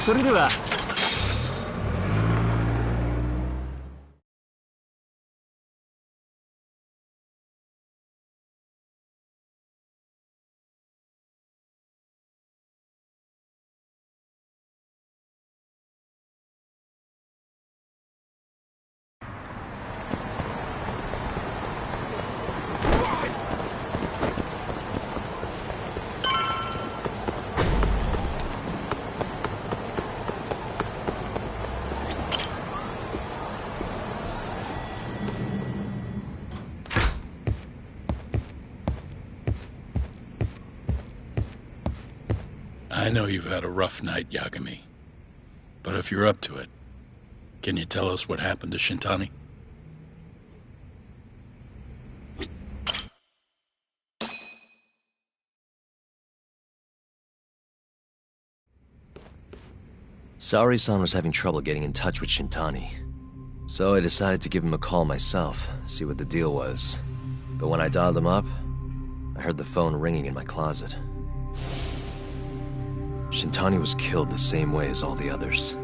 それでは。I know you've had a rough night, Yagami. But if you're up to it, can you tell us what happened to Shintani? Saori-san was having trouble getting in touch with Shintani. So I decided to give him a call myself, see what the deal was. But when I dialed him up, I heard the phone ringing in my closet. Shintani was killed the same way as all the others.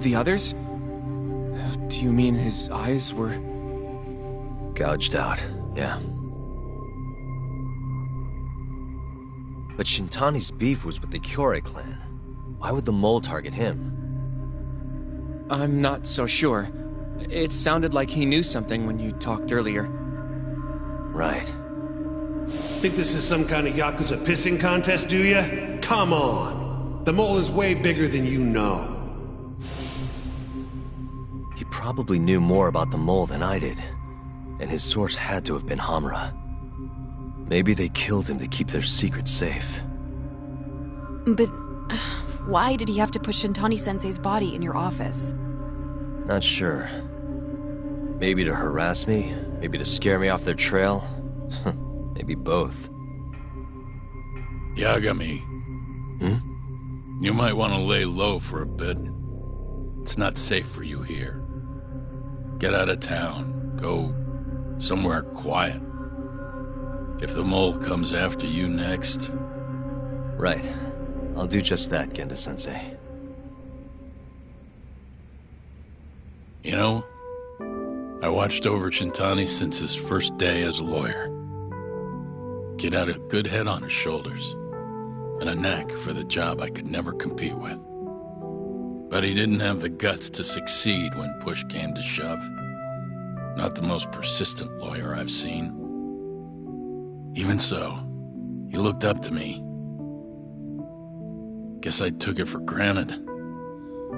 The others? Do you mean his eyes were... Gouged out, yeah. But Shintani's beef was with the Kyorei clan. Why would the mole target him? I'm not so sure. It sounded like he knew something when you talked earlier. Right. Think this is some kind of Yakuza pissing contest, do ya? Come on! The mole is way bigger than you know. He probably knew more about the mole than I did. And his source had to have been Hamura. Maybe they killed him to keep their secret safe. But why did he have to put Shintani-sensei's body in your office? Not sure. Maybe to harass me? Maybe to scare me off their trail? Maybe both. Yagami. You might want to lay low for a bit. It's not safe for you here. Get out of town. Go somewhere quiet. If the mole comes after you next... Right. I'll do just that, Genda-sensei. You know, I watched over Shintani since his first day as a lawyer. Kid had a good head on his shoulders, and a knack for the job I could never compete with. But he didn't have the guts to succeed when push came to shove. Not the most persistent lawyer I've seen. Even so, he looked up to me. Guess I took it for granted.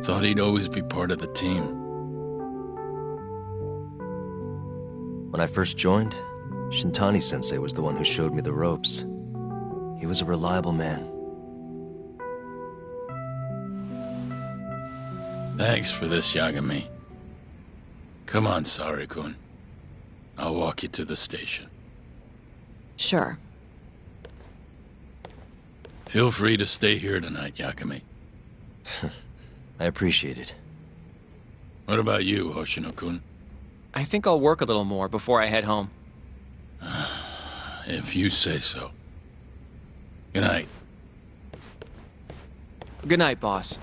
Thought he'd always be part of the team. When I first joined, Shintani-sensei was the one who showed me the ropes. He was a reliable man. Thanks for this, Yagami. Come on, Saori-kun. I'll walk you to the station. Sure. Feel free to stay here tonight, Yagami. I appreciate it. What about you, Hoshino-kun? I think I'll work a little more before I head home. If you say so. Good night. Good night, boss.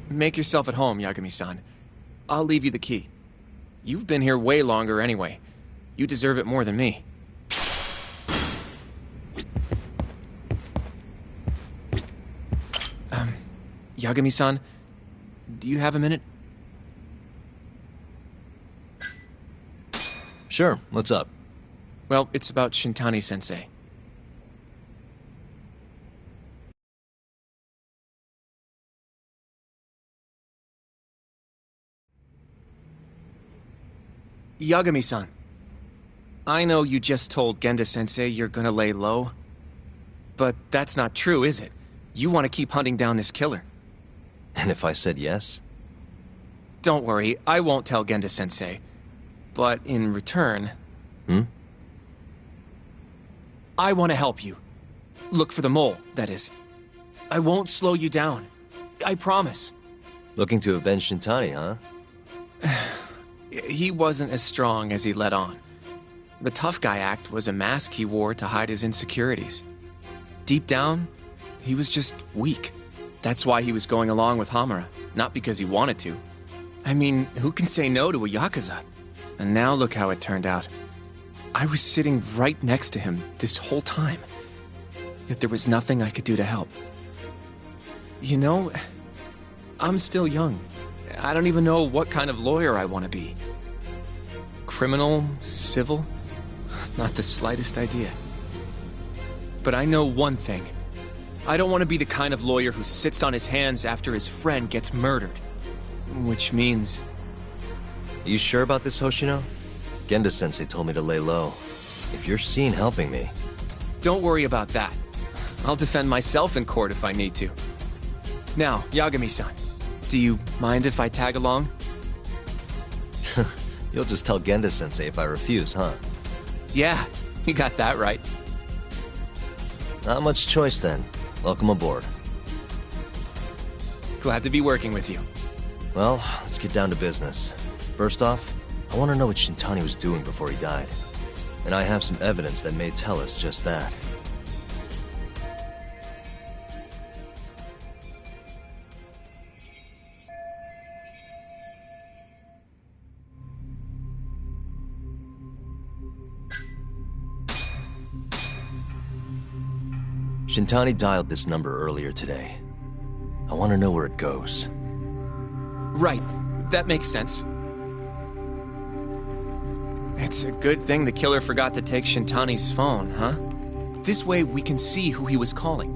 Make yourself at home, Yagami-san. I'll leave you the key. You've been here way longer anyway. You deserve it more than me. Yagami-san, do you have a minute? Sure, what's up? Well, it's about Shintani-sensei. Yagami-san, I know you just told Genda-sensei you're gonna lay low, but that's not true, is it? You want to keep hunting down this killer. And if I said yes? Don't worry, I won't tell Genda-sensei. But in return... I want to help you. Look for the mole, that is. I won't slow you down. I promise. Looking to avenge Shintani, huh? He wasn't as strong as he let on. The tough guy act was a mask he wore to hide his insecurities. Deep down, he was just weak. That's why he was going along with Hamura, not because he wanted to. I mean, who can say no to a Yakuza? And now look how it turned out. I was sitting right next to him this whole time. Yet there was nothing I could do to help. You know, I'm still young. I don't even know what kind of lawyer I want to be. Criminal? Civil? Not the slightest idea. But I know one thing. I don't want to be the kind of lawyer who sits on his hands after his friend gets murdered. Which means... You sure about this, Hoshino? Genda-sensei told me to lay low. If you're seen helping me... Don't worry about that. I'll defend myself in court if I need to. Now, Yagami-san, do you mind if I tag along? You'll just tell Genda-sensei if I refuse, huh? Yeah, you got that right. Not much choice then. Welcome aboard. Glad to be working with you. Well, let's get down to business. First off, I want to know what Shintani was doing before he died. And I have some evidence that may tell us just that. Shintani dialed this number earlier today. I want to know where it goes. Right, that makes sense. It's a good thing the killer forgot to take Shintani's phone, huh? This way we can see who he was calling.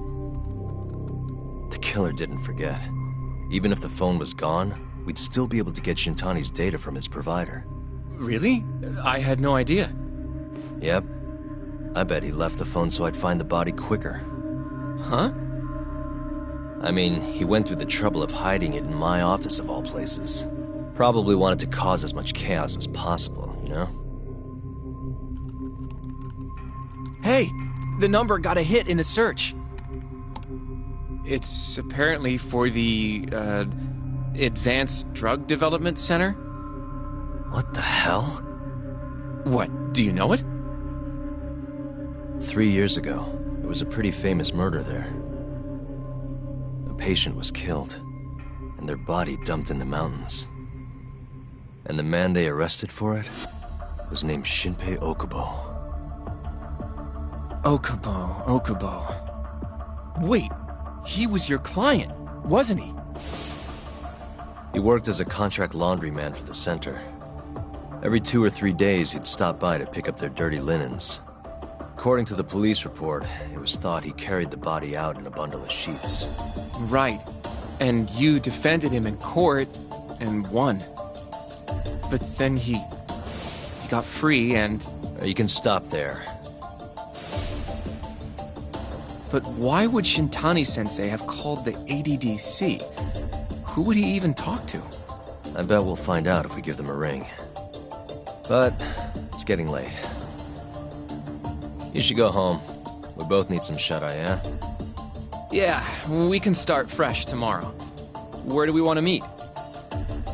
The killer didn't forget. Even if the phone was gone, we'd still be able to get Shintani's data from his provider. Really? I had no idea. Yep. I bet he left the phone so I'd find the body quicker. Huh? I mean, he went through the trouble of hiding it in my office of all places. Probably wanted to cause as much chaos as possible, you know? Hey, the number got a hit in the search. It's apparently for the, Advanced Drug Development Center? What the hell? What, do you know it? 3 years ago, there was a pretty famous murder there. A patient was killed, and their body dumped in the mountains. And the man they arrested for it was named Shinpei Okubo. Okubo. Wait, he was your client, wasn't he? He worked as a contract laundryman for the center. Every 2 or 3 days, he'd stop by to pick up their dirty linens. According to the police report, it was thought he carried the body out in a bundle of sheets. Right. And you defended him in court and won. But then he got free and... You can stop there. But why would Shintani-sensei have called the ADDC? Who would he even talk to? I bet we'll find out if we give them a ring. But it's getting late. You should go home. We both need some shut-eye, yeah? Yeah, we can start fresh tomorrow. Where do we want to meet?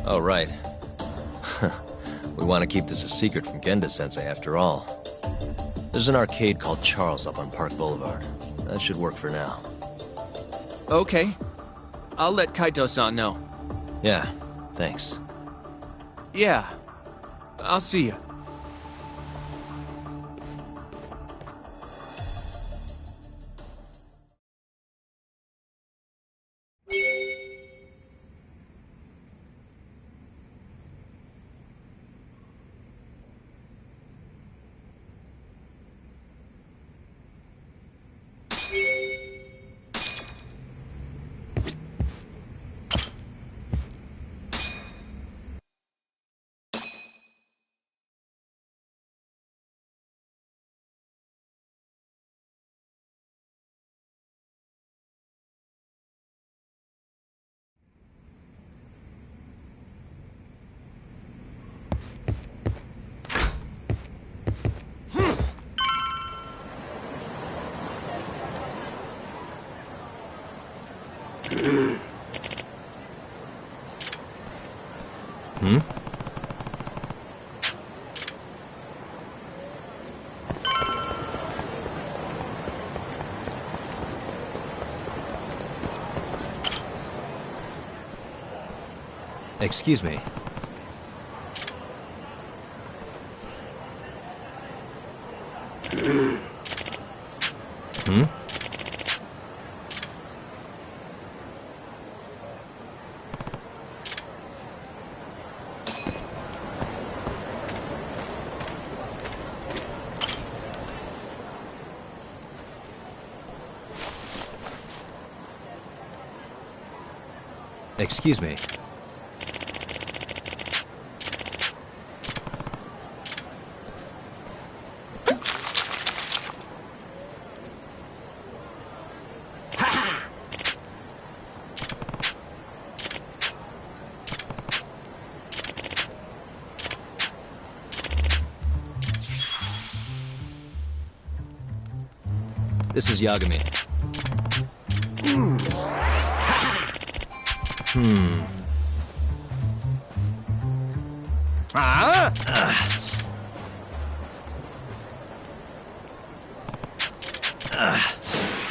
Oh, right. We want to keep this a secret from Genda-sensei after all. There's an arcade called Charles up on Park Boulevard. That should work for now. Okay. I'll let Kaito-san know. Yeah, thanks. Yeah. I'll see you. Excuse me. Hmm? Excuse me. This is Yagami.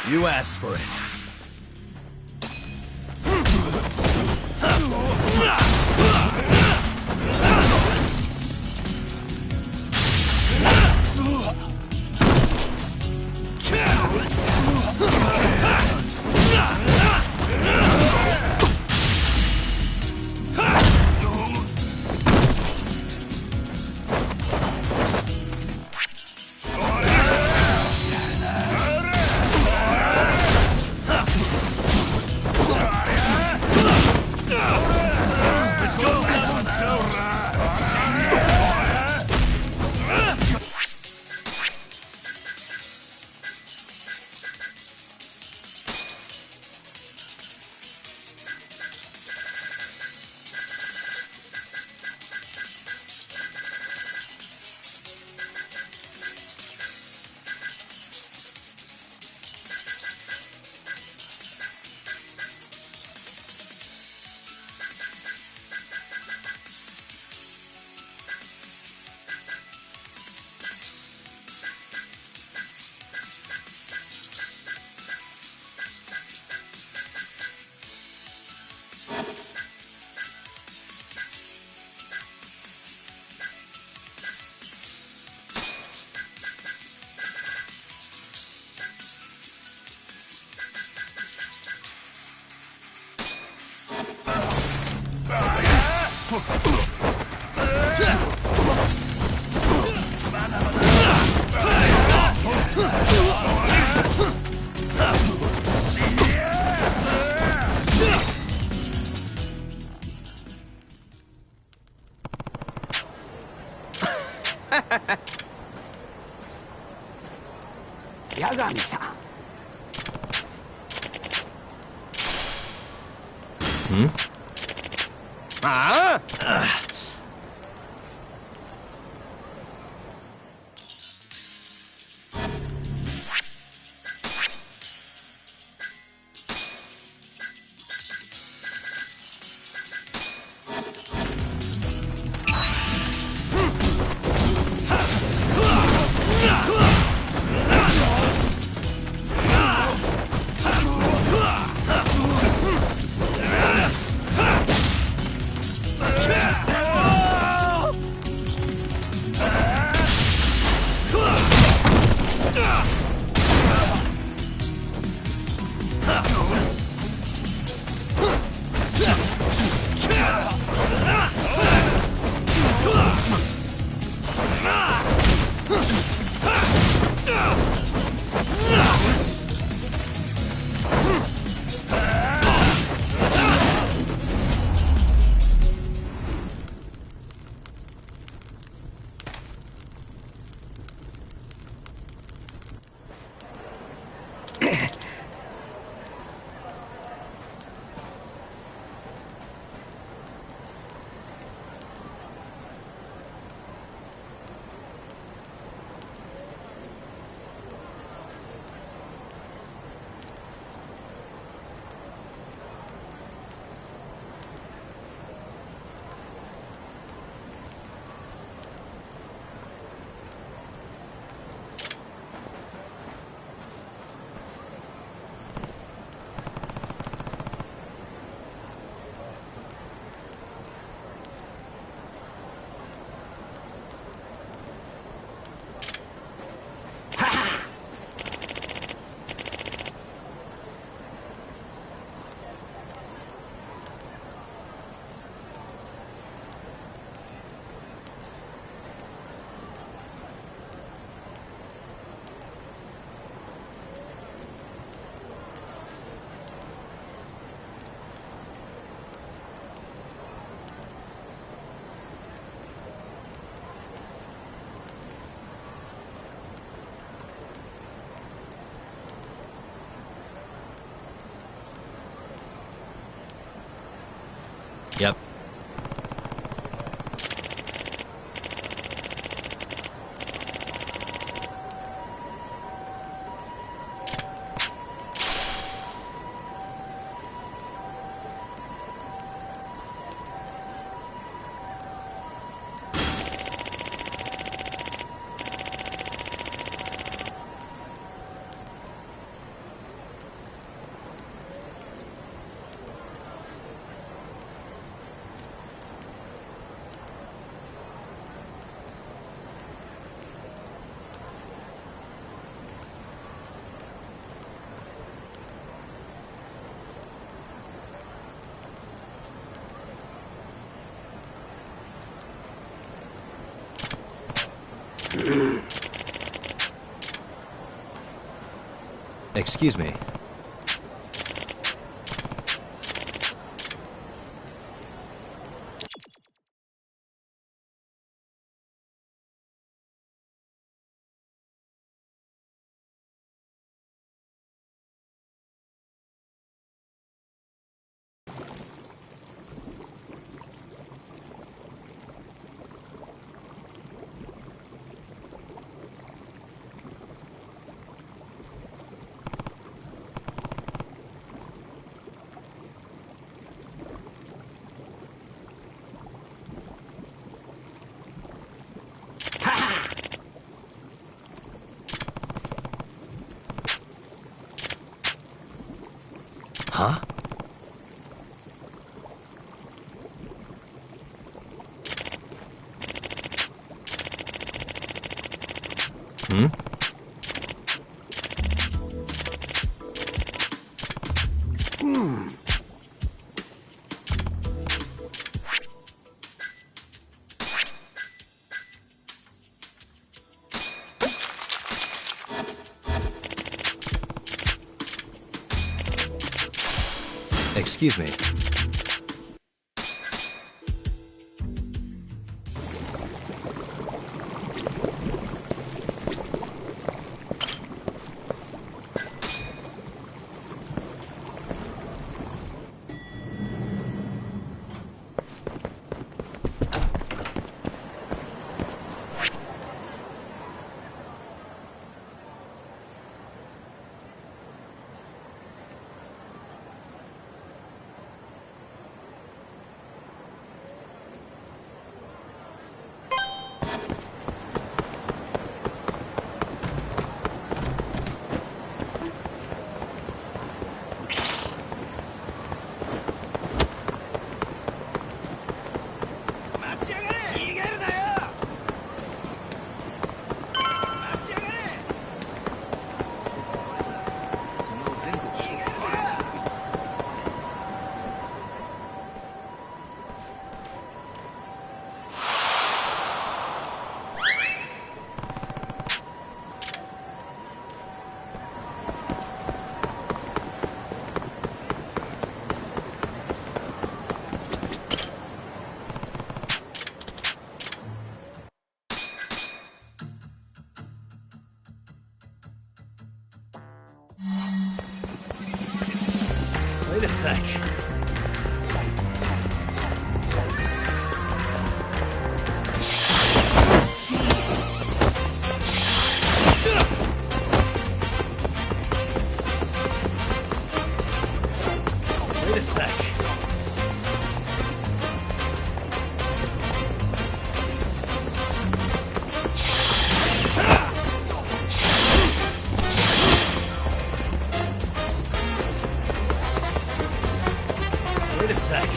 You asked for it. Yagami-san. Hmm? Yep. Excuse me. Huh? Hmm? Excuse me. Wait a sec. Wait a sec. Wait a sec.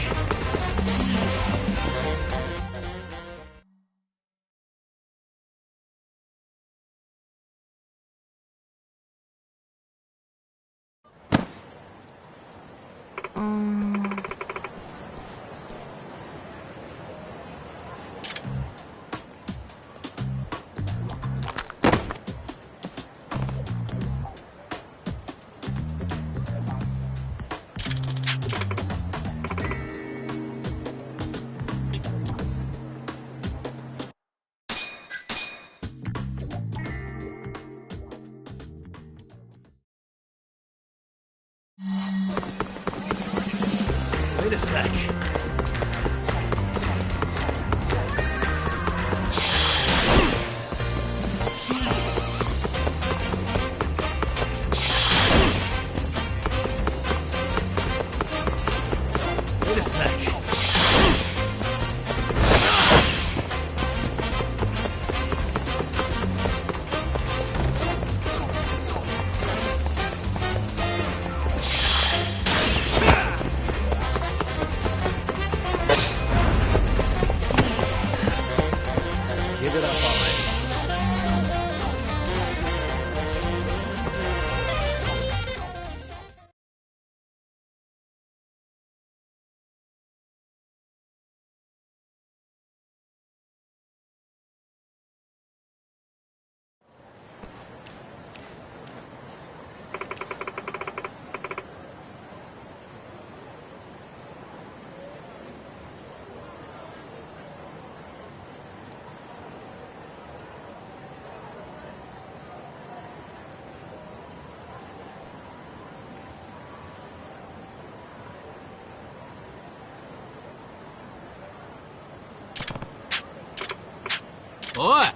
Wait a sec. おい。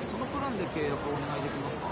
そのプランで契約をお願いできますか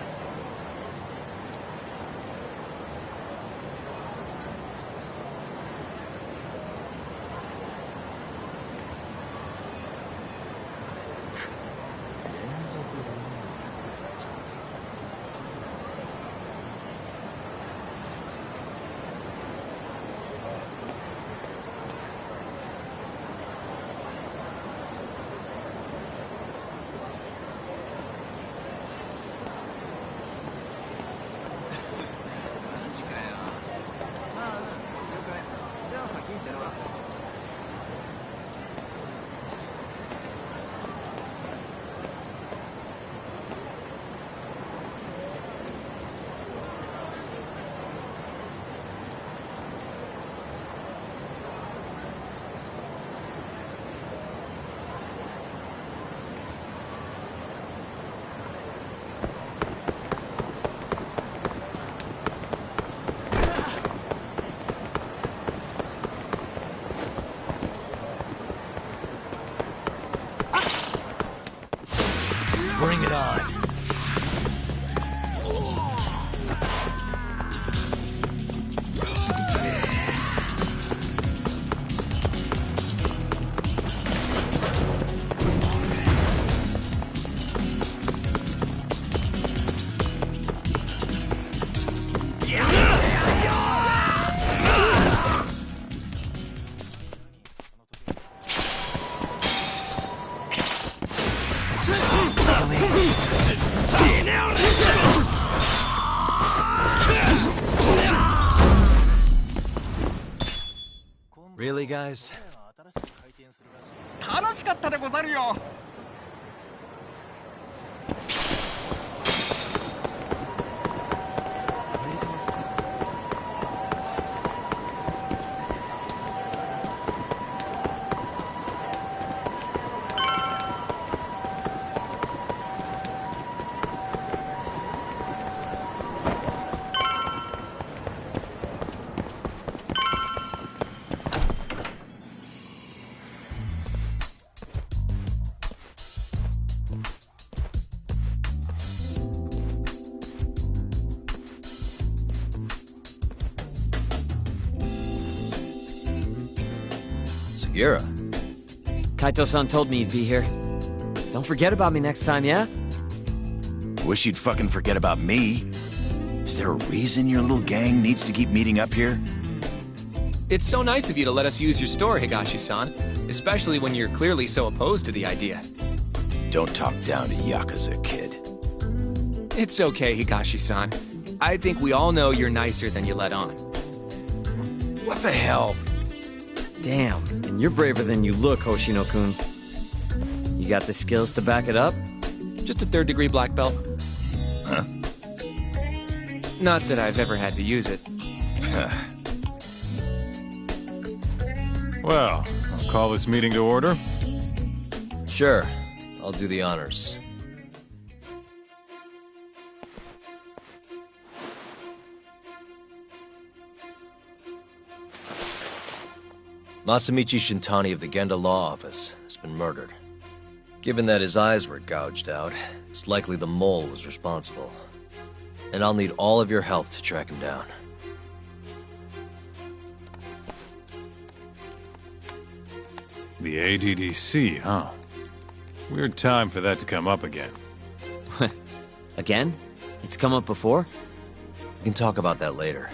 ？Bring it on. guys. 楽しかったでござるよ。Sugiura. Kaito-san told me you'd be here. Don't forget about me next time, yeah? Wish you'd fucking forget about me. Is there a reason your little gang needs to keep meeting up here? It's so nice of you to let us use your store, Higashi-san. Especially when you're clearly so opposed to the idea. Don't talk down to Yakuza, kid. It's okay, Higashi-san. I think we all know you're nicer than you let on. What the hell? Damn, and you're braver than you look, Hoshino-kun. You got the skills to back it up? Just a third-degree black belt. Huh? Not that I've ever had to use it. Well, I'll call this meeting to order. Sure, I'll do the honors. Masamichi Shintani of the Genda Law Office has been murdered. Given that his eyes were gouged out, it's likely the mole was responsible. And I'll need all of your help to track him down. The ADDC, huh? Weird time for that to come up again. Again? It's come up before? We can talk about that later.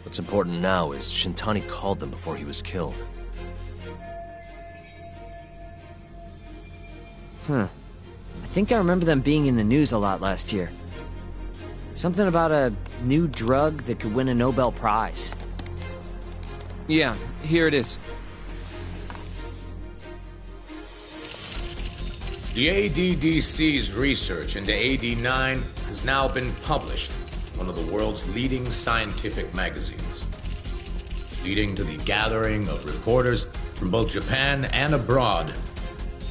What's important now is Shintani called them before he was killed. I think I remember them being in the news a lot last year. Something about a new drug that could win a Nobel Prize. Yeah, here it is. The ADDC's research into AD9 has now been published in one of the world's leading scientific magazines, leading to the gathering of reporters from both Japan and abroad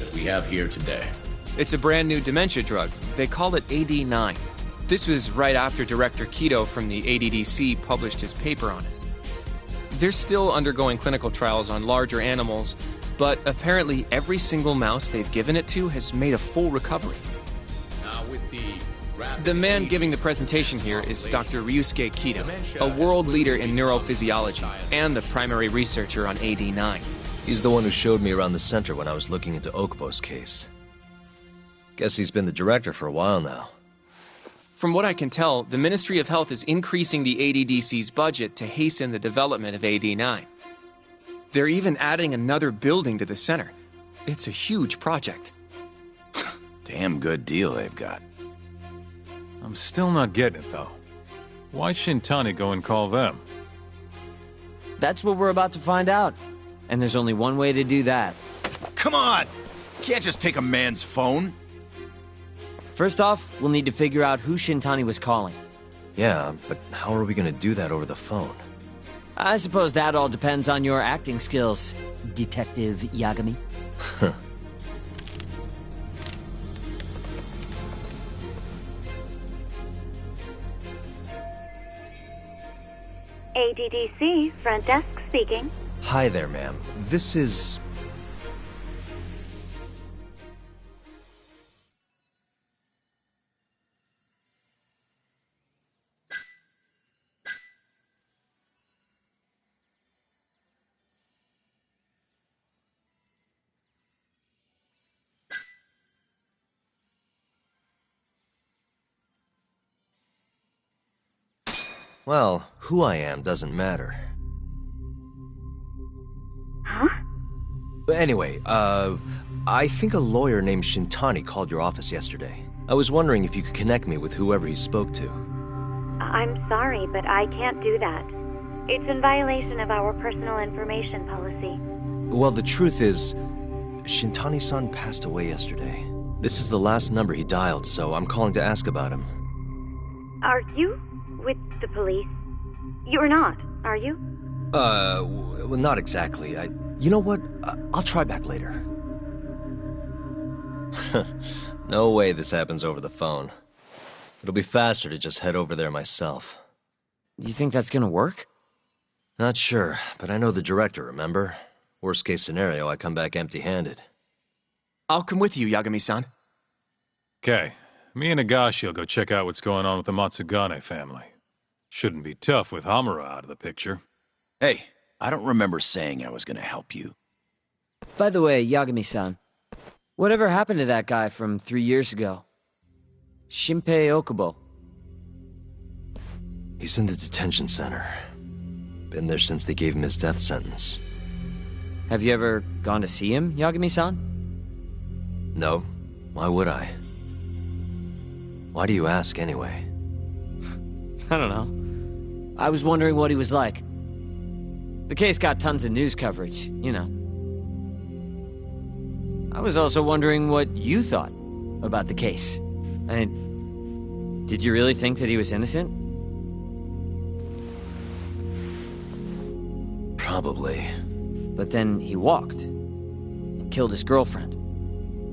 that we have here today. It's a brand new dementia drug. They call it AD9. This was right after Director Kido from the ADDC published his paper on it. They're still undergoing clinical trials on larger animals, but apparently every single mouse they've given it to has made a full recovery. Now with the man giving the presentation here is Dr. Ryusuke Kido, a world leader in neurophysiology and the primary researcher on AD9. He's the one who showed me around the center when I was looking into Okubo's case. Guess he's been the director for a while now. From what I can tell, the Ministry of Health is increasing the ADDC's budget to hasten the development of AD9. They're even adding another building to the center. It's a huge project. Damn good deal they've got. I'm still not getting it, though. Why Shintani go and call them? That's what we're about to find out. And there's only one way to do that. Come on! Can't just take a man's phone. First off, we'll need to figure out who Shintani was calling. Yeah, but how are we gonna do that over the phone? I suppose that all depends on your acting skills, Detective Yagami. ADDC, front desk speaking. Hi there, ma'am. This is... Well, who I am doesn't matter. Huh? But anyway, I think a lawyer named Shintani called your office yesterday. I was wondering if you could connect me with whoever he spoke to. I'm sorry, but I can't do that. It's in violation of our personal information policy. Well, the truth is, Shintani-san passed away yesterday. This is the last number he dialed, so I'm calling to ask about him. Are you with the police? You're not, are you? Well, not exactly. You know what? I'll try back later. No way this happens over the phone. It'll be faster to just head over there myself. You think that's gonna work? Not sure, but I know the director, remember? Worst case scenario, I come back empty-handed. I'll come with you, Yagami-san. Okay, me and Nagashi will go check out what's going on with the Matsugane family. Shouldn't be tough with Hamura out of the picture. Hey, I don't remember saying I was gonna help you. By the way, Yagami-san, whatever happened to that guy from 3 years ago? Shinpei Okubo. He's in the detention center. Been there since they gave him his death sentence. Have you ever gone to see him, Yagami-san? No. Why would I? Why do you ask, anyway? I don't know. I was wondering what he was like. The case got tons of news coverage, you know. I was also wondering what you thought about the case. I mean, did you really think that he was innocent? Probably. But then he walked and killed his girlfriend.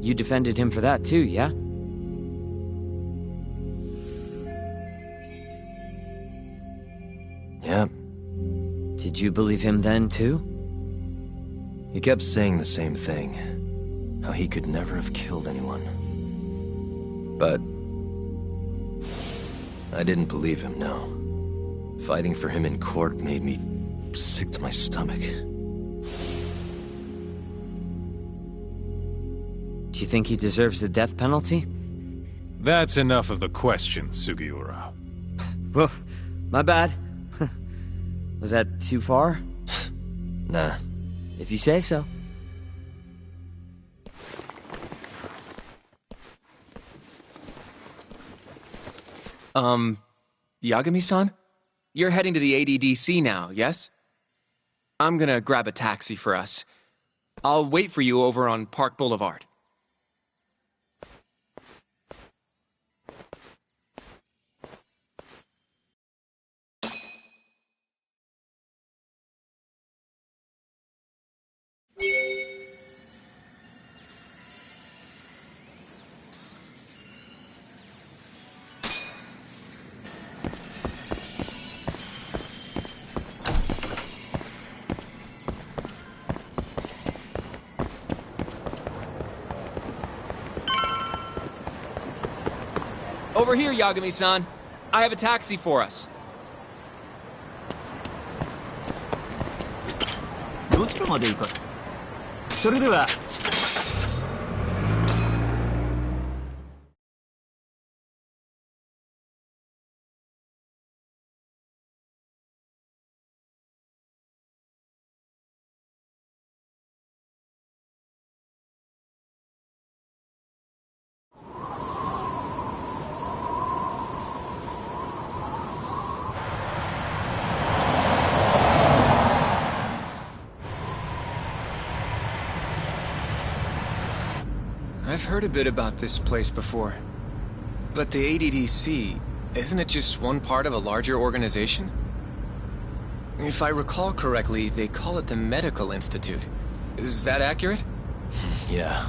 You defended him for that too, yeah? Yeah. Did you believe him then too? He kept saying the same thing. How he could never have killed anyone. But I didn't believe him, no. Fighting for him in court made me sick to my stomach. Do you think he deserves the death penalty? That's enough of the questions, Sugiura. Well, my bad. Was that too far? Nah. If you say so. Yagami-san? You're heading to the ADDC now, yes? I'm gonna grab a taxi for us. I'll wait for you over on Park Boulevard. Over here, Yagami-san. I have a taxi for us. どちらまで行かそれでは I've heard a bit about this place before. But the ADDC, isn't it just one part of a larger organization? If I recall correctly, they call it the Medical Institute. Is that accurate? Yeah.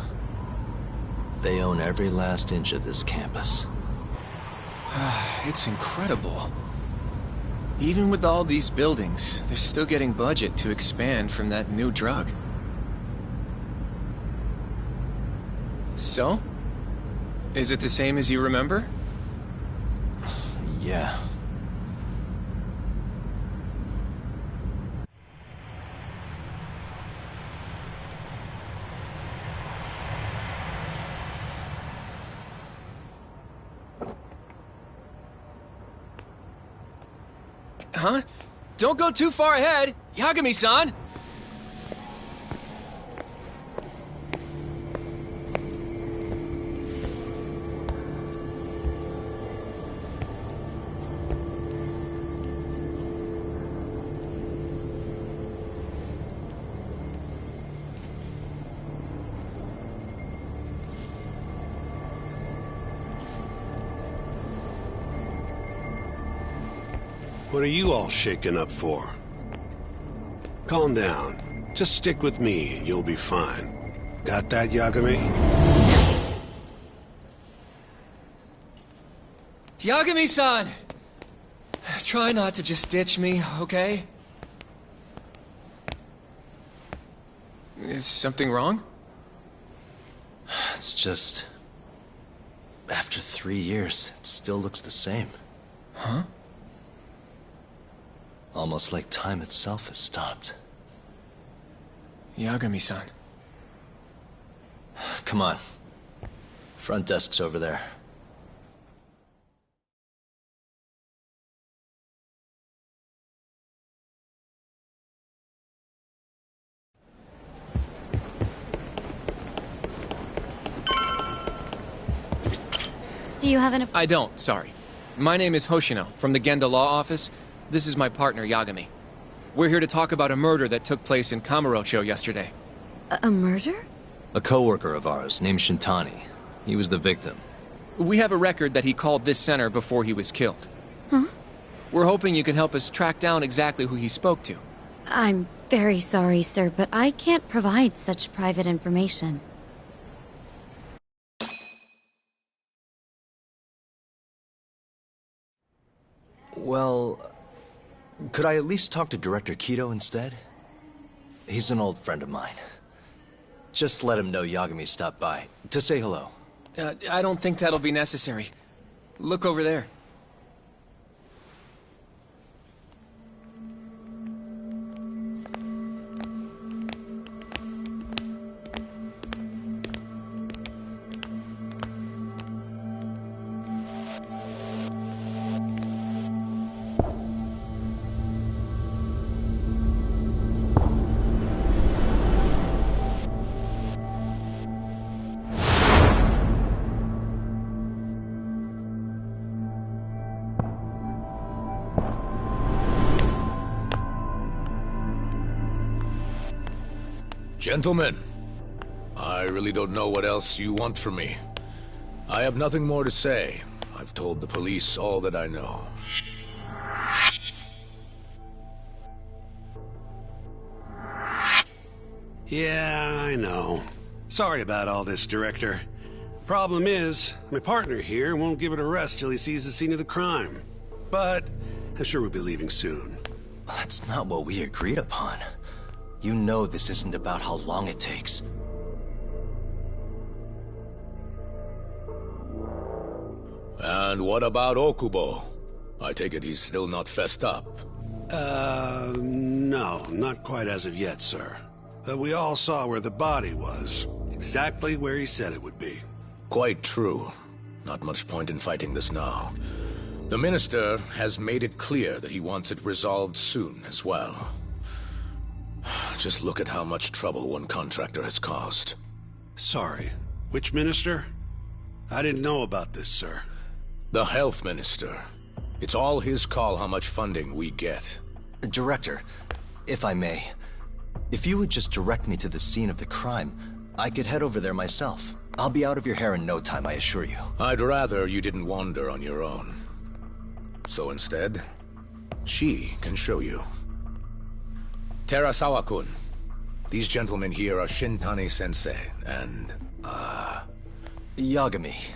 They own every last inch of this campus. It's incredible. Even with all these buildings, they're still getting budget to expand from that new drug. So? Is it the same as you remember? Yeah. Huh? Don't go too far ahead! Yagami-san! What are you all shaken up for? Calm down. Just stick with me and you'll be fine. Got that, Yagami? Yagami-san! Try not to just ditch me, okay? Is something wrong? It's just... After 3 years, it still looks the same. Huh? Almost like time itself has stopped. Yagami-san. Come on. Front desk's over there. Do you have an... I don't, sorry. My name is Hoshino, from the Genda Law Office. This is my partner, Yagami. We're here to talk about a murder that took place in Kamurocho yesterday. A murder? A coworker of ours named Shintani. He was the victim. We have a record that he called this center before he was killed. Huh? We're hoping you can help us track down exactly who he spoke to. I'm very sorry, sir, but I can't provide such private information. Well, could I at least talk to Director Kido instead? He's an old friend of mine. Just let him know Yagami stopped by, to say hello. I don't think that'll be necessary. Look over there. Gentlemen, I really don't know what else you want from me. I have nothing more to say. I've told the police all that I know. Yeah, I know. Sorry about all this, Director. Problem is, my partner here won't give it a rest till he sees the scene of the crime. But I'm sure we'll be leaving soon. That's not what we agreed upon. You know this isn't about how long it takes. And what about Okubo? I take it he's still not fessed up. No, not quite as of yet, sir. But we all saw where the body was. Exactly where he said it would be. Quite true. Not much point in fighting this now. The Minister has made it clear that he wants it resolved soon as well. Just look at how much trouble one contractor has caused. Sorry, which minister? I didn't know about this, sir. The Health Minister. It's all his call how much funding we get. Director, if I may, if you would just direct me to the scene of the crime, I could head over there myself. I'll be out of your hair in no time, I assure you. I'd rather you didn't wander on your own. So instead, she can show you. Terasawa-kun, these gentlemen here are Shintani-sensei and, Yagami.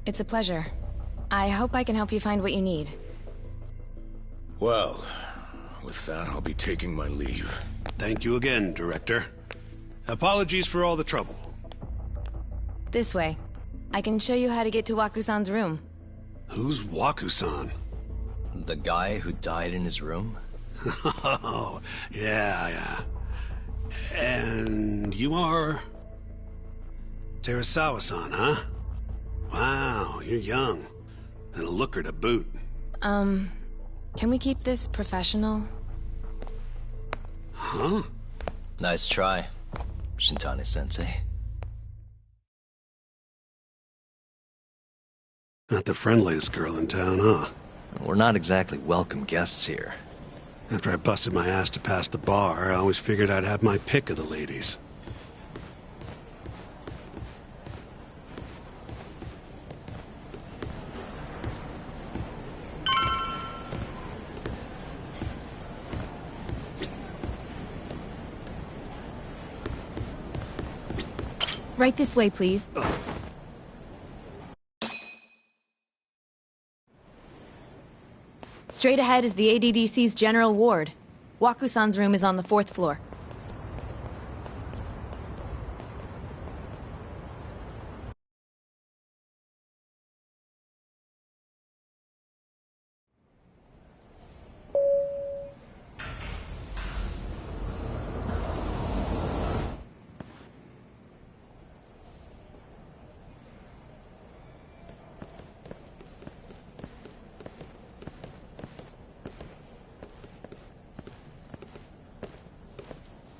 It's a pleasure. I hope I can help you find what you need. Well, with that, I'll be taking my leave. Thank you again, Director. Apologies for all the trouble. This way. I can show you how to get to Waku-san's room. Who's Waku-san? The guy who died in his room? Oh, yeah. And you are... Terasawa-san, huh? Wow, you're young. And a looker to boot. Can we keep this professional? Huh? Nice try, Shintani-sensei. Not the friendliest girl in town, huh? We're not exactly welcome guests here. After I busted my ass to pass the bar, I always figured I'd have my pick of the ladies. Right this way, please. Straight ahead is the ADDC's general ward. Waku-san's room is on the 4th floor.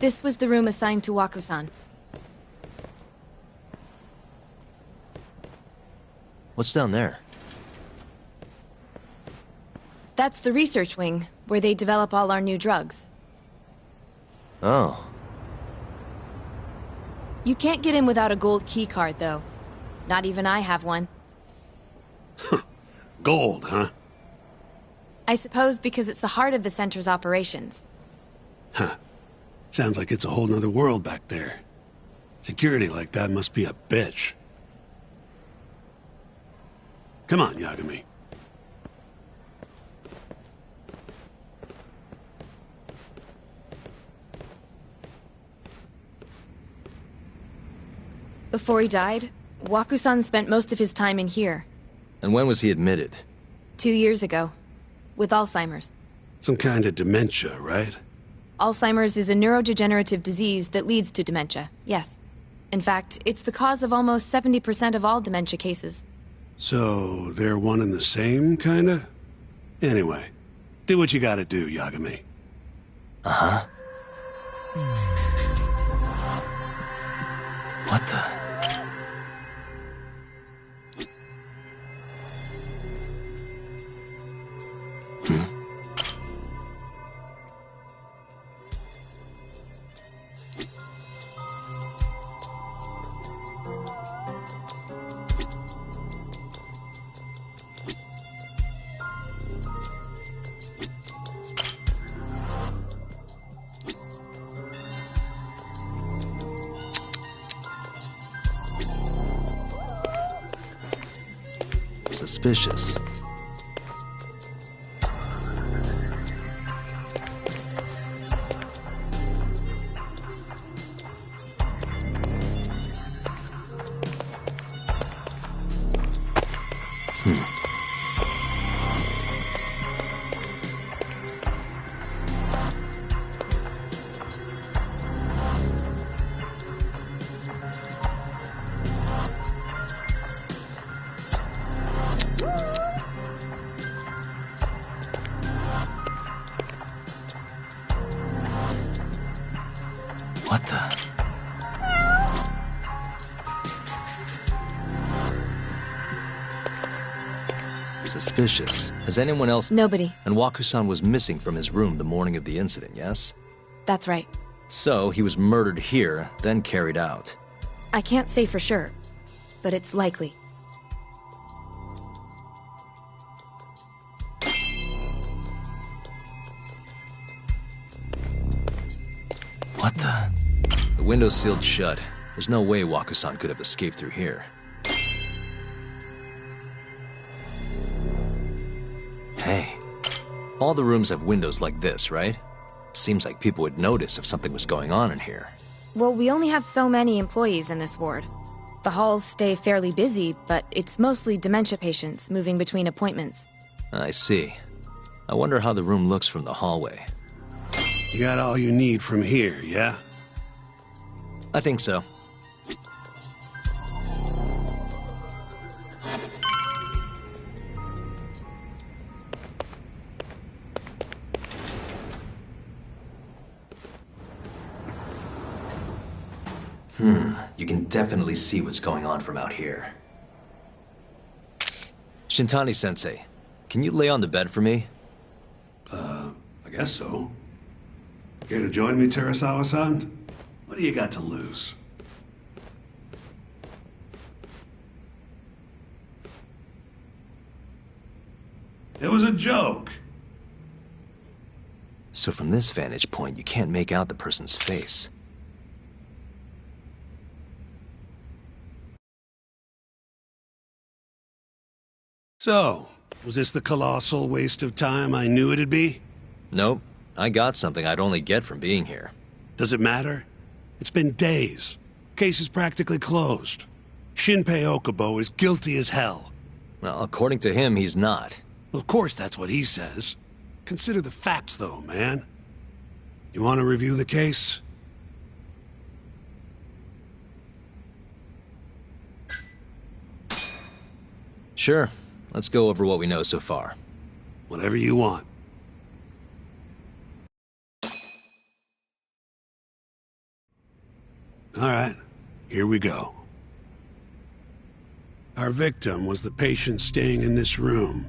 This was the room assigned to Waku-san. What's down there? That's the research wing, where they develop all our new drugs. Oh. You can't get in without a gold key card, though. Not even I have one. Gold, huh? I suppose because it's the heart of the center's operations. Huh. Sounds like it's a whole nother world back there. Security like that must be a bitch. Come on, Yagami. Before he died, Waku-san spent most of his time in here. And when was he admitted? 2 years ago. With Alzheimer's. Some kind of dementia, right? Alzheimer's is a neurodegenerative disease that leads to dementia, yes. In fact, it's the cause of almost 70% of all dementia cases. So, they're one and the same, kinda? Anyway, do what you gotta do, Yagami. Uh-huh. What the... Suspicious. What the... Suspicious. Has anyone else... Nobody. And Waku-san was missing from his room the morning of the incident, yes? That's right. So, he was murdered here, then carried out. I can't say for sure, but it's likely. What the... The window's sealed shut. There's no way Waku-san could have escaped through here. Hey. All the rooms have windows like this, right? Seems like people would notice if something was going on in here. Well, we only have so many employees in this ward. The halls stay fairly busy, but it's mostly dementia patients moving between appointments. I see. I wonder how the room looks from the hallway. You got all you need from here, yeah? I think so. You can definitely see what's going on from out here. Shintani-sensei, can you lay on the bed for me? I guess so. Care to join me, Terasawa-san? What do you got to lose? It was a joke. So from this vantage point, you can't make out the person's face. So, was this the colossal waste of time I knew it'd be? Nope. I got something I'd only get from being here. Does it matter? It's been days. Case is practically closed. Shinpei Okubo is guilty as hell. Well, according to him, he's not. Of course that's what he says. Consider the facts, though, man. You want to review the case? Sure. Let's go over what we know so far. Whatever you want. All right, here we go. Our victim was the patient staying in this room.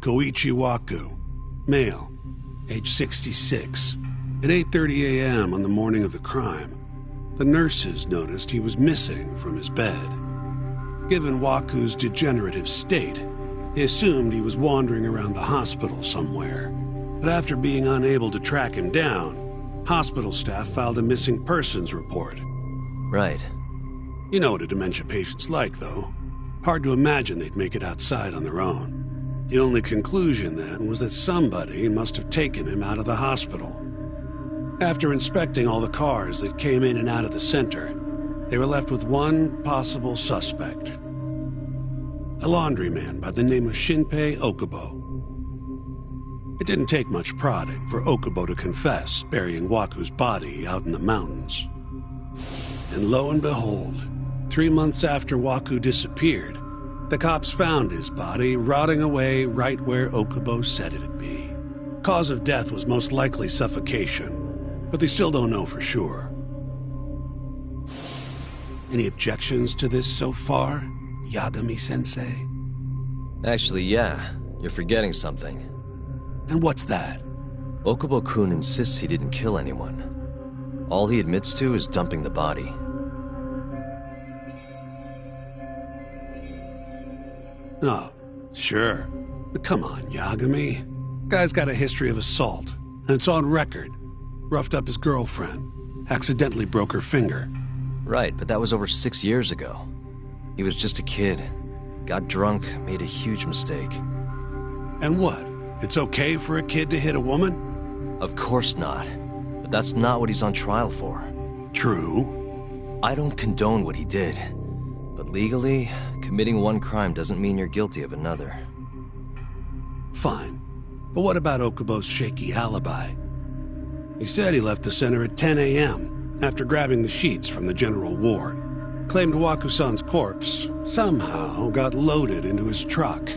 Koichi Waku, male, age 66. At 8:30 a.m. on the morning of the crime, the nurses noticed he was missing from his bed. Given Waku's degenerative state, they assumed he was wandering around the hospital somewhere. But after being unable to track him down, hospital staff filed a missing persons report. Right. You know what a dementia patient's like, though. Hard to imagine they'd make it outside on their own. The only conclusion then was that somebody must have taken him out of the hospital. After inspecting all the cars that came in and out of the center, they were left with one possible suspect. A laundryman by the name of Shinpei Okubo. It didn't take much prodding for Okubo to confess burying Waku's body out in the mountains. And lo and behold, 3 months after Waku disappeared, the cops found his body rotting away right where Okubo said it'd be. Cause of death was most likely suffocation, but they still don't know for sure. Any objections to this so far, Yagami-sensei? Actually, yeah. You're forgetting something. And what's that? Okubo-kun insists he didn't kill anyone. All he admits to is dumping the body. Oh, sure. But come on, Yagami. Guy's got a history of assault, and it's on record. Roughed up his girlfriend. Accidentally broke her finger. Right, but that was over 6 years ago. He was just a kid. Got drunk, made a huge mistake. And what? It's okay for a kid to hit a woman? Of course not. But that's not what he's on trial for. True. I don't condone what he did. But legally, committing one crime doesn't mean you're guilty of another. Fine. But what about Okubo's shaky alibi? He said he left the center at 10 a.m. after grabbing the sheets from the general ward. Claimed Waku-san's corpse somehow got loaded into his truck.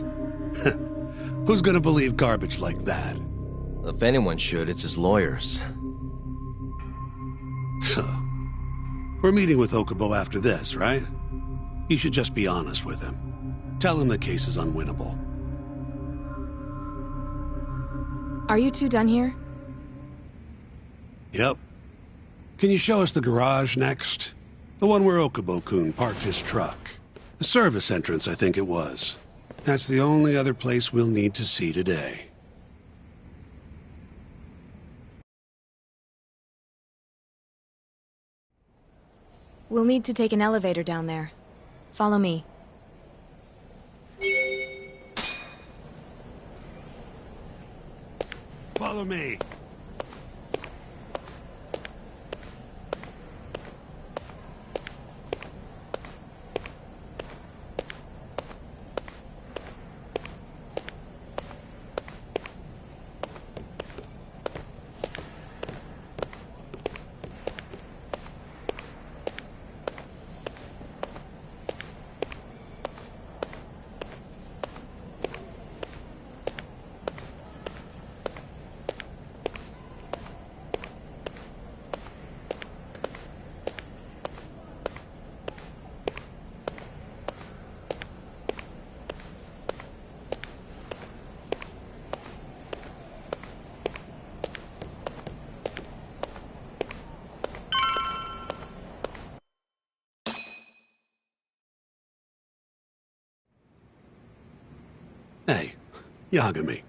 Who's gonna believe garbage like that? If anyone should, it's his lawyers. We're meeting with Okubo after this, right? You should just be honest with him. Tell him the case is unwinnable. Are you two done here? Yep. Can you show us the garage next? The one where Okubo-kun parked his truck. The service entrance, I think it was. That's the only other place we'll need to see today. We'll need to take an elevator down there. Follow me. Follow me. Hey, Yagami,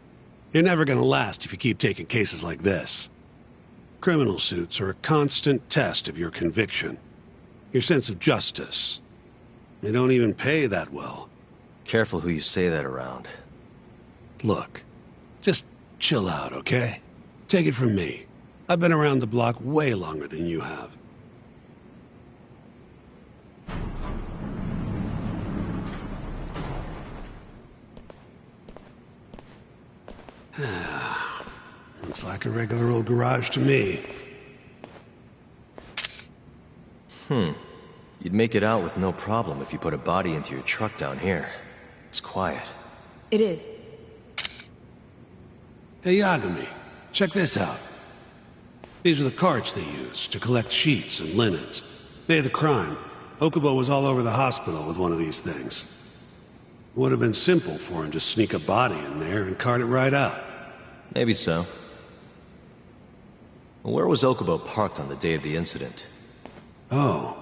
you're never gonna last if you keep taking cases like this. Criminal suits are a constant test of your conviction, your sense of justice. They don't even pay that well. Careful who you say that around. Look, just chill out, okay? Take it from me. I've been around the block way longer than you have. Looks like a regular old garage to me. You'd make it out with no problem if you put a body into your truck down here. It's quiet. It is. Hey, Yagami, check this out. These are the carts they use to collect sheets and linens. Day of the crime, Okubo was all over the hospital with one of these things. Would have been simple for him to sneak a body in there and cart it right out. Maybe so. Where was Okubo parked on the day of the incident? Oh,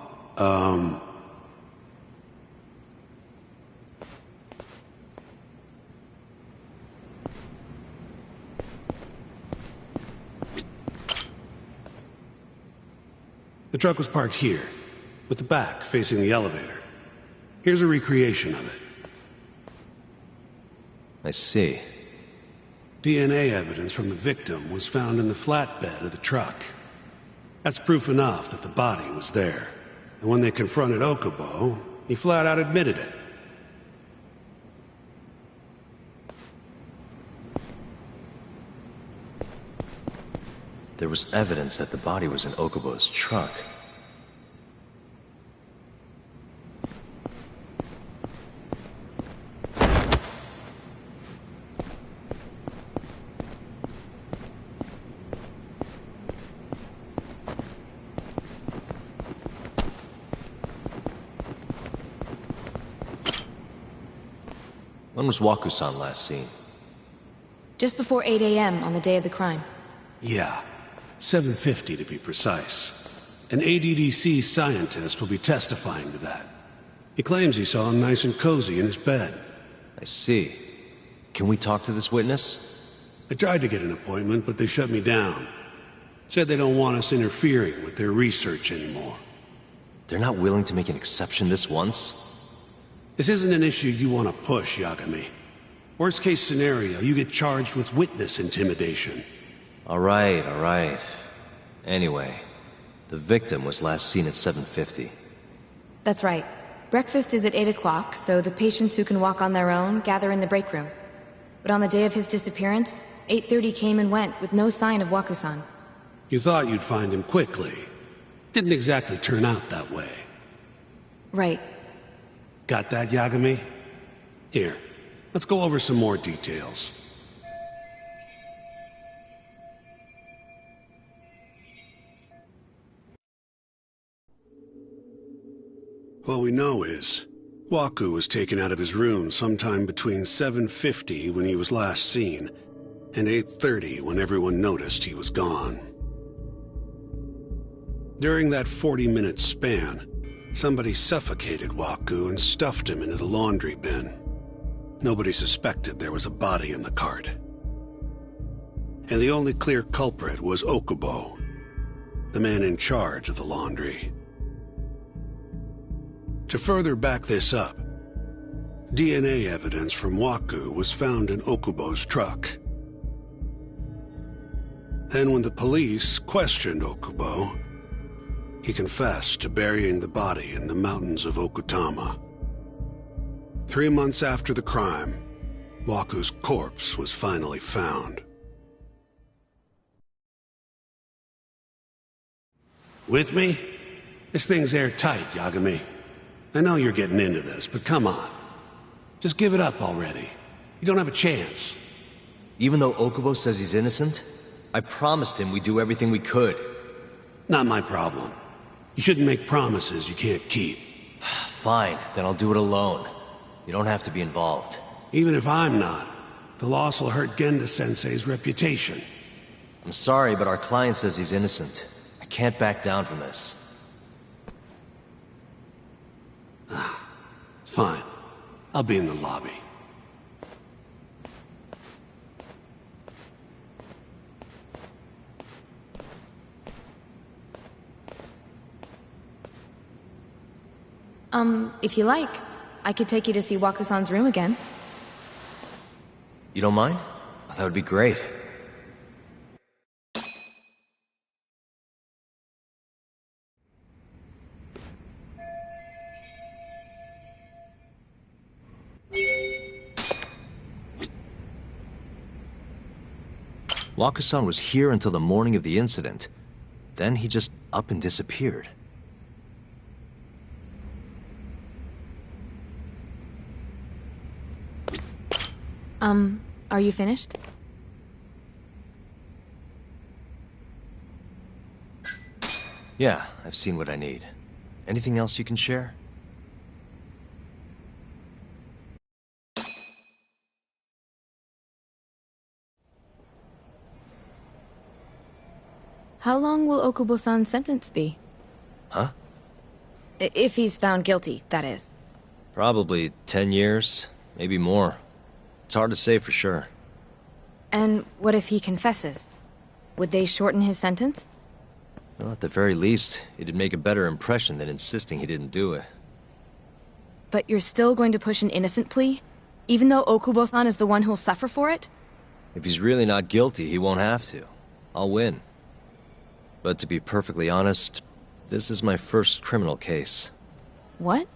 the truck was parked here, with the back facing the elevator. Here's a recreation of it. I see. DNA evidence from the victim was found in the flatbed of the truck. That's proof enough that the body was there. And when they confronted Okubo, he flat out admitted it. There was evidence that the body was in Okubo's truck. When was Waku-san last seen? Just before 8 a.m. on the day of the crime. Yeah, 7:50 to be precise. An ADDC scientist will be testifying to that. He claims he saw him nice and cozy in his bed. I see. Can we talk to this witness? I tried to get an appointment, but they shut me down. Said they don't want us interfering with their research anymore. They're not willing to make an exception this once? This isn't an issue you want to push, Yagami. Worst case scenario, you get charged with witness intimidation. All right. Anyway, the victim was last seen at 7:50. That's right. Breakfast is at 8 o'clock, so the patients who can walk on their own gather in the break room. But on the day of his disappearance, 8:30 came and went with no sign of Waku-san. You thought you'd find him quickly. Didn't exactly turn out that way. Right. Got that, Yagami? Here, let's go over some more details. What we know is, Waku was taken out of his room sometime between 7:50 when he was last seen, and 8:30 when everyone noticed he was gone. During that 40-minute span, somebody suffocated Waku and stuffed him into the laundry bin. Nobody suspected there was a body in the cart. And the only clear culprit was Okubo, the man in charge of the laundry. To further back this up, DNA evidence from Waku was found in Okubo's truck. Then when the police questioned Okubo, he confessed to burying the body in the mountains of Okutama. 3 months after the crime, Waku's corpse was finally found. With me? This thing's airtight, Yagami. I know you're getting into this, but come on. Just give it up already. You don't have a chance. Even though Okubo says he's innocent, I promised him we'd do everything we could. Not my problem. You shouldn't make promises you can't keep. Fine, then I'll do it alone. You don't have to be involved. Even if I'm not, the loss will hurt Genda-sensei's reputation. I'm sorry, but our client says he's innocent. I can't back down from this. Fine. I'll be in the lobby. If you like, I could take you to see Wakusan's room again. You don't mind? That would be great. Wakusan was here until the morning of the incident. Then he just up and disappeared. Are you finished? Yeah, I've seen what I need. Anything else you can share? How long will Okubo-san's sentence be? Huh? If he's found guilty, that is. Probably 10 years, maybe more. It's hard to say for sure. And what if he confesses? Would they shorten his sentence? Well, at the very least, it'd make a better impression than insisting he didn't do it. But you're still going to push an innocent plea? Even though Okubo-san is the one who'll suffer for it? If he's really not guilty, he won't have to. I'll win. But to be perfectly honest, this is my first criminal case. What?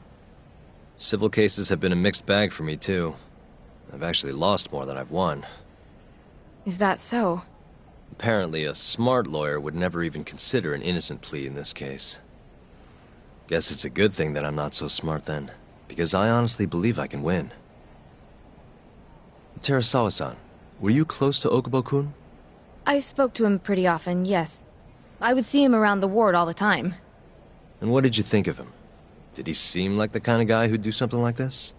Civil cases have been a mixed bag for me, too. I've actually lost more than I've won. Is that so? Apparently, a smart lawyer would never even consider an innocent plea in this case. Guess it's a good thing that I'm not so smart then, because I honestly believe I can win. Terasawa-san, were you close to Okubo-kun? I spoke to him pretty often, yes. I would see him around the ward all the time. And what did you think of him? Did he seem like the kind of guy who'd do something like this?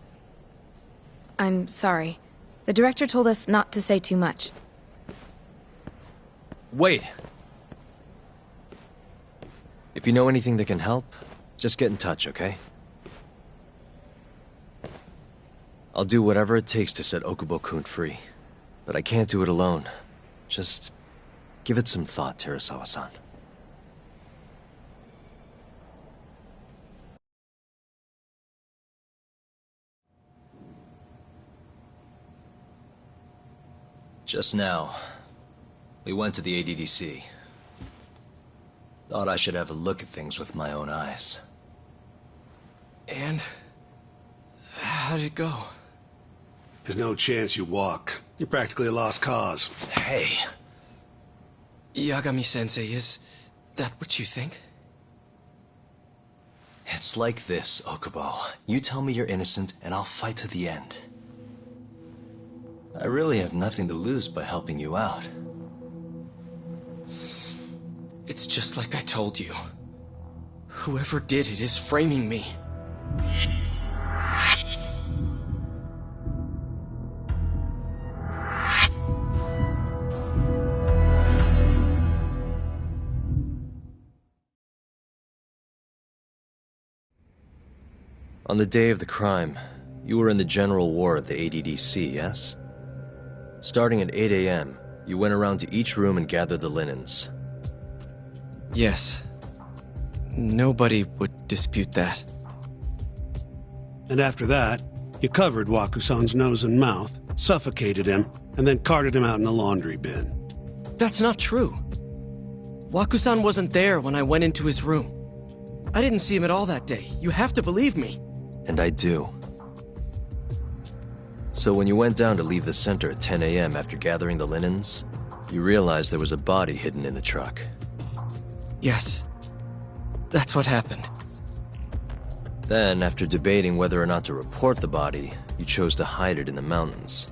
I'm sorry. The director told us not to say too much. Wait! If you know anything that can help, just get in touch, okay? I'll do whatever it takes to set Okubo-kun free. But I can't do it alone. Just give it some thought, Terasawa-san. Just now, we went to the ADDC. Thought I should have a look at things with my own eyes. And? How did it go? There's no chance you walk. You're practically a lost cause. Hey! Yagami-sensei, is that what you think? It's like this, Okubo. You tell me you're innocent, and I'll fight to the end. I really have nothing to lose by helping you out. It's just like I told you. Whoever did it is framing me. On the day of the crime, you were in the general ward of the ADDC, yes? Starting at 8 a.m., you went around to each room and gathered the linens. Yes. Nobody would dispute that. And after that, you covered Wakusan's nose and mouth, suffocated him, and then carted him out in a laundry bin. That's not true. Wakusan wasn't there when I went into his room. I didn't see him at all that day. You have to believe me. And I do. So when you went down to leave the center at 10 a.m. after gathering the linens, you realized there was a body hidden in the truck. Yes. That's what happened. Then, after debating whether or not to report the body, you chose to hide it in the mountains.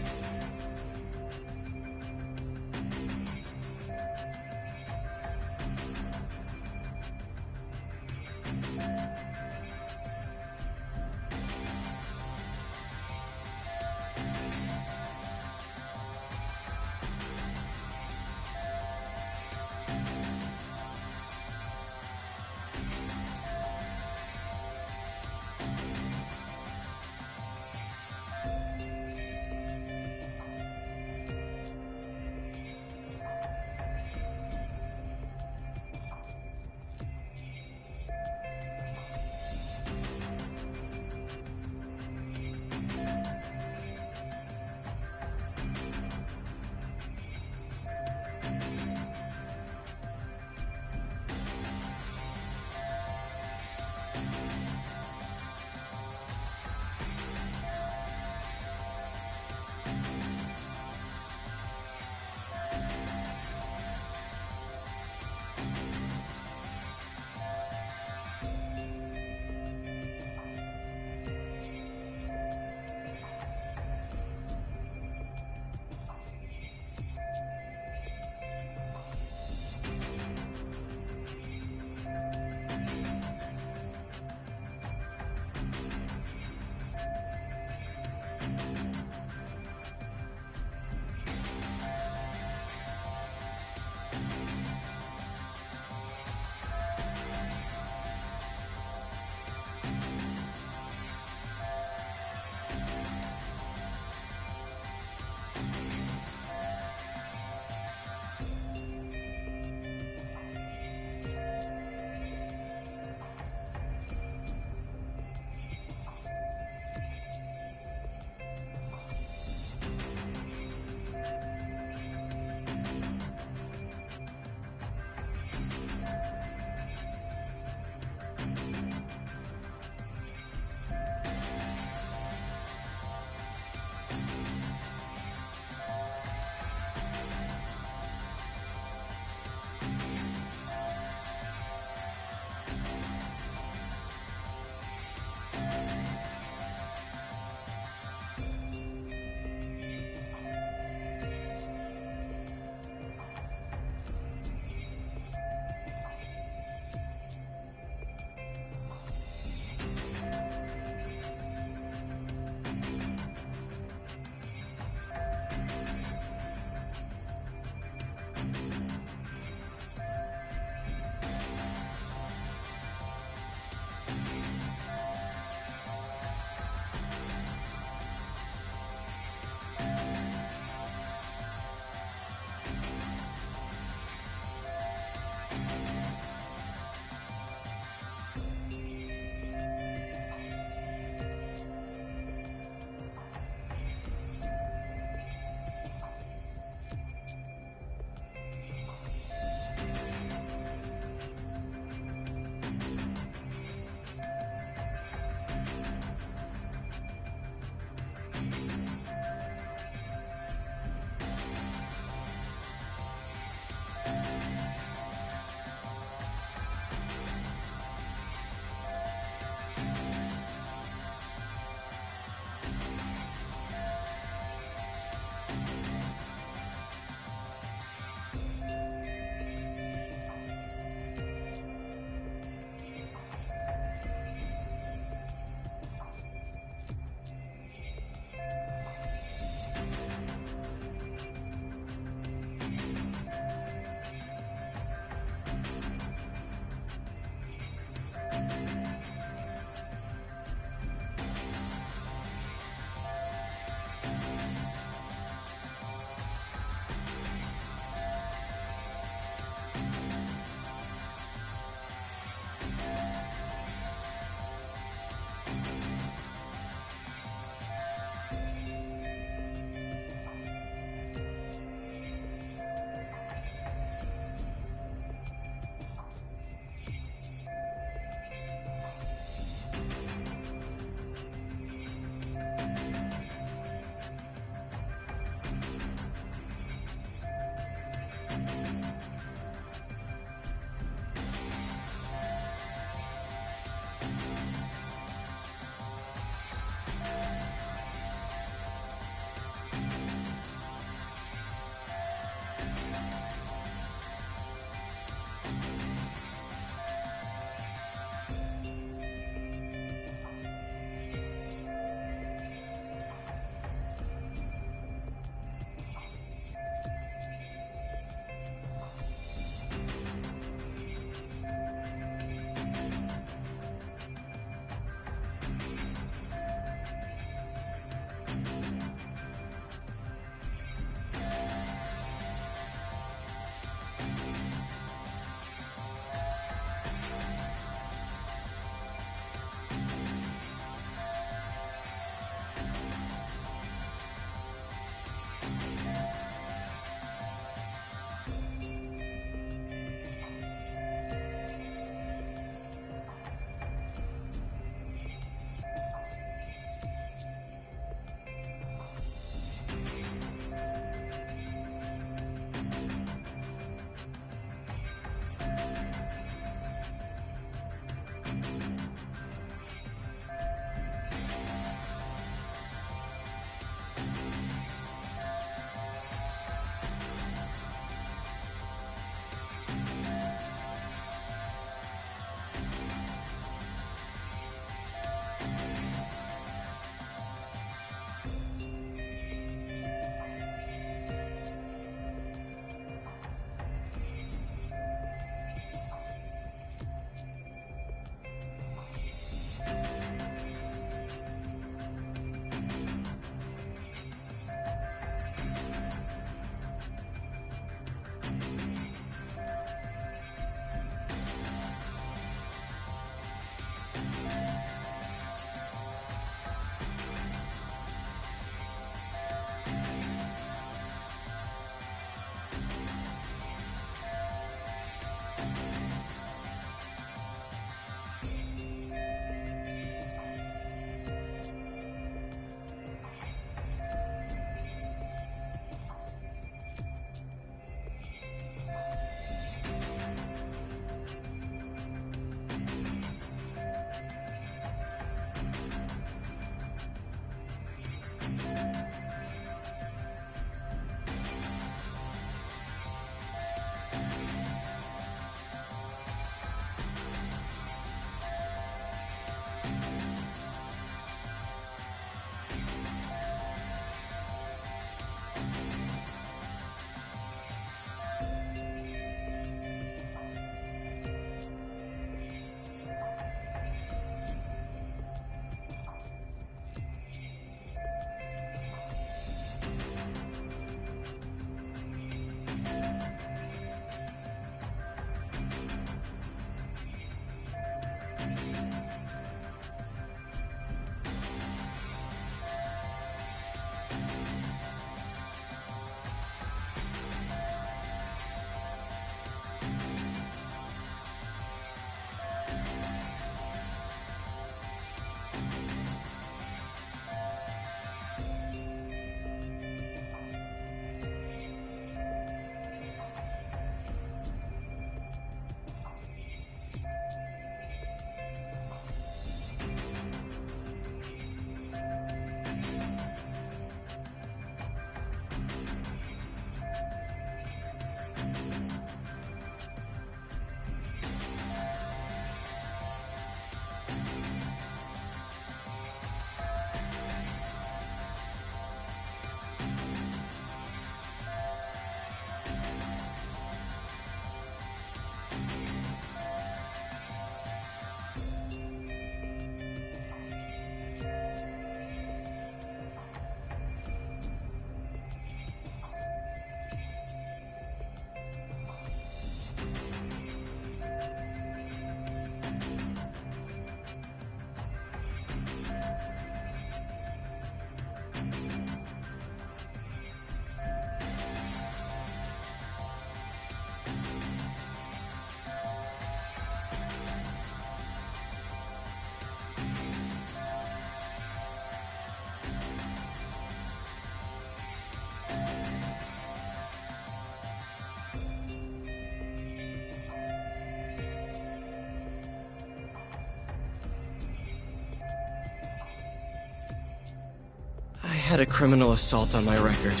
I had a criminal assault on my record.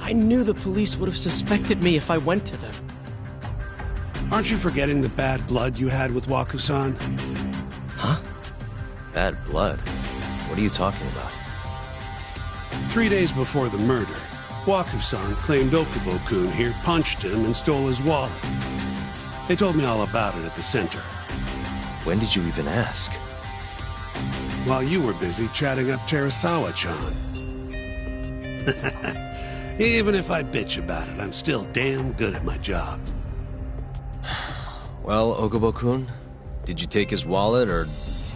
I knew the police would have suspected me if I went to them. Aren't you forgetting the bad blood you had with Waku-san? Huh? Bad blood? What are you talking about? 3 days before the murder, Waku-san claimed Okubo-kun here punched him and stole his wallet. They told me all about it at the center. When did you even ask? While you were busy chatting up Terasawa-chan. Even if I bitch about it, I'm still damn good at my job. Well, Okubo-kun, did you take his wallet, or...?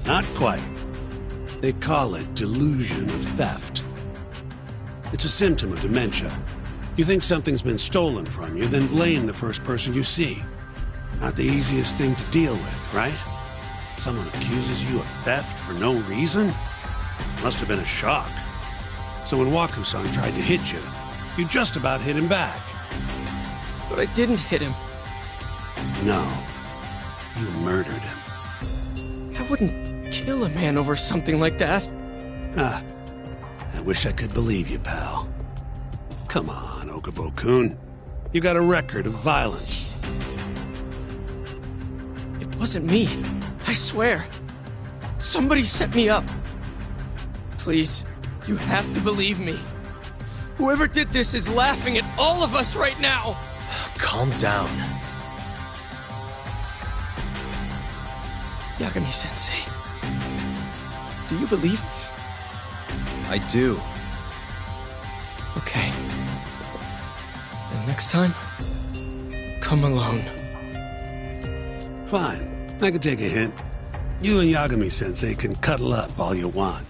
Not quite. They call it delusion of theft. It's a symptom of dementia. You think something's been stolen from you, then blame the first person you see. Not the easiest thing to deal with, right? Someone accuses you of theft for no reason? Must have been a shock. So when Waku-san tried to hit you, you just about hit him back. But I didn't hit him. No. You murdered him. I wouldn't kill a man over something like that. I wish I could believe you, pal. Come on, Okubo-kun. You got a record of violence. It wasn't me. I swear. Somebody set me up. Please, you have to believe me. Whoever did this is laughing at all of us right now. Calm down. Yagami-sensei, do you believe me? I do. Okay. Then next time, come alone. Fine. I can take a hint. You and Yagami-sensei can cuddle up all you want.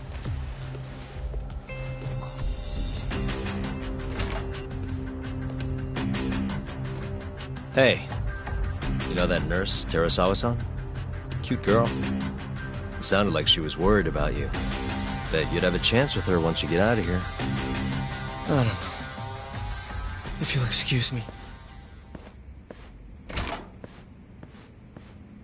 Hey, you know that nurse, Terasawa-san? Cute girl. It sounded like she was worried about you. Bet you'd have a chance with her once you get out of here. I don't know. If you'll excuse me.